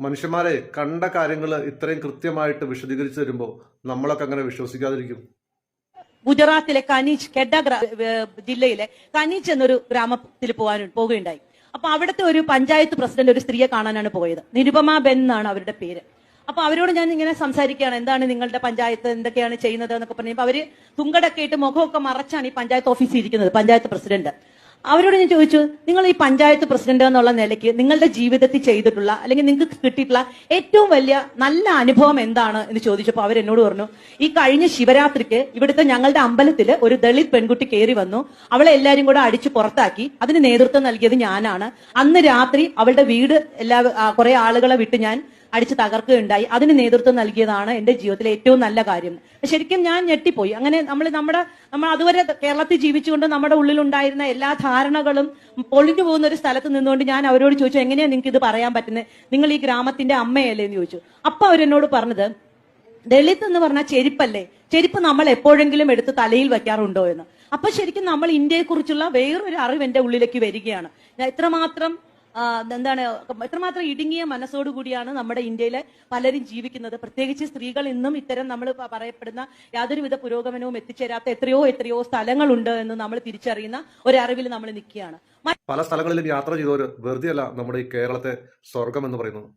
മനുഷ്യന്മാരെ കണ്ട കാര്യങ്ങൾ ഇത്രയും കൃത്യമായിട്ട് വിശദീകരിച്ചു തരുമ്പോൾ നമ്മളൊക്കെ അങ്ങനെ വിശ്വസിക്കാതിരിക്കും? ഗുജറാത്തിലെ കനീജ് കെഡ ജില്ലയിലെ കനീജ് എന്നൊരു ഗ്രാമത്തിൽ പോകുകയുണ്ടായി. അപ്പൊ അവിടുത്തെ ഒരു പഞ്ചായത്ത് പ്രസിഡന്റ് ഒരു സ്ത്രീയെ കാണാനാണ് പോയത്. നിരുപമ ബെൻ എന്നാണ് അവരുടെ പേര്. അപ്പൊ അവരോട് ഞാൻ ഇങ്ങനെ സംസാരിക്കുകയാണ്, എന്താണ് നിങ്ങളുടെ പഞ്ചായത്ത് എന്തൊക്കെയാണ് ചെയ്യുന്നത് എന്നൊക്കെ പറഞ്ഞപ്പോൾ അവര് തുങ്കടൊക്കെ ഇട്ട് മുഖമൊക്കെ മറച്ചാണ് ഈ പഞ്ചായത്ത് ഓഫീസിൽ ഇരിക്കുന്നത്, പഞ്ചായത്ത് പ്രസിഡന്റ്. അവരോട് ഞാൻ ചോദിച്ചു, നിങ്ങൾ ഈ പഞ്ചായത്ത് പ്രസിഡന്റ് എന്നുള്ള നിലയ്ക്ക് നിങ്ങളുടെ ജീവിതത്തിൽ ചെയ്തിട്ടുള്ള അല്ലെങ്കിൽ നിങ്ങൾക്ക് കിട്ടിയിട്ടുള്ള ഏറ്റവും വലിയ നല്ല അനുഭവം എന്താണ് എന്ന് ചോദിച്ചപ്പോൾ അവരെന്നോട് പറഞ്ഞു, ഈ കഴിഞ്ഞ ശിവരാത്രിക്ക് ഇവിടുത്തെ ഞങ്ങളുടെ അമ്പലത്തില് ഒരു ദളിത് പെൺകുട്ടി കയറി വന്നു, അവളെ എല്ലാരും കൂടെ അടിച്ചു പുറത്താക്കി. അതിന് നേതൃത്വം നൽകിയത് ഞാനാണ്. അന്ന് രാത്രി അവളുടെ വീട് കുറെ ആളുകളെ വിട്ട് ഞാൻ അടിച്ച് തകർക്കുകയുണ്ടായി. അതിന് നേതൃത്വം നൽകിയതാണ് എന്റെ ജീവിതത്തിലെ ഏറ്റവും നല്ല കാര്യം. ശരിക്കും ഞാൻ ഞെട്ടിപ്പോയി. അങ്ങനെ നമ്മൾ അതുവരെ കേരളത്തിൽ ജീവിച്ചുകൊണ്ട് നമ്മുടെ ഉള്ളിലുണ്ടായിരുന്ന എല്ലാ ധാരണകളും പൊളിഞ്ഞു പോകുന്ന ഒരു സ്ഥലത്ത് നിന്നുകൊണ്ട് ഞാൻ അവരോട് ചോദിച്ചു, എങ്ങനെയാ നിങ്ങൾക്ക് ഇത് പറയാൻ പറ്റുന്നത്, നിങ്ങൾ ഈ ഗ്രാമത്തിന്റെ അമ്മയല്ലേ എന്ന് ചോദിച്ചു. അപ്പൊ അവരെന്നോട് പറഞ്ഞത്, ദളിത് എന്ന് പറഞ്ഞാൽ ചെരുപ്പല്ലേ, ചെരുപ്പ് നമ്മൾ എപ്പോഴെങ്കിലും എടുത്ത് തലയിൽ വെക്കാറുണ്ടോ എന്ന്. അപ്പൊ ശരിക്കും നമ്മൾ ഇന്ത്യയെ കുറിച്ചുള്ള വേറൊരു അറിവ് എന്റെ ഉള്ളിലേക്ക് വരികയാണ്. എത്രമാത്രം ഇടുങ്ങിയ മനസ്സോടുകൂടിയാണ് നമ്മുടെ ഇന്ത്യയിലെ പലരും ജീവിക്കുന്നത്. പ്രത്യേകിച്ച് സ്ത്രീകൾ ഇന്നും ഇത്തരം നമ്മൾ പറയപ്പെടുന്ന യാതൊരുവിധ പുരോഗമനവും എത്തിച്ചേരാത്ത എത്രയോ സ്ഥലങ്ങളുണ്ട് എന്ന് നമ്മൾ തിരിച്ചറിയുന്ന ഒരറിവിൽ നമ്മൾ നിൽക്കുകയാണ്. പല സ്ഥലങ്ങളിലും യാത്ര ചെയ്തവർ വെറുതെ അല്ല നമ്മുടെ ഈ കേരളത്തെ സ്വർഗം എന്ന് പറയുന്നത്.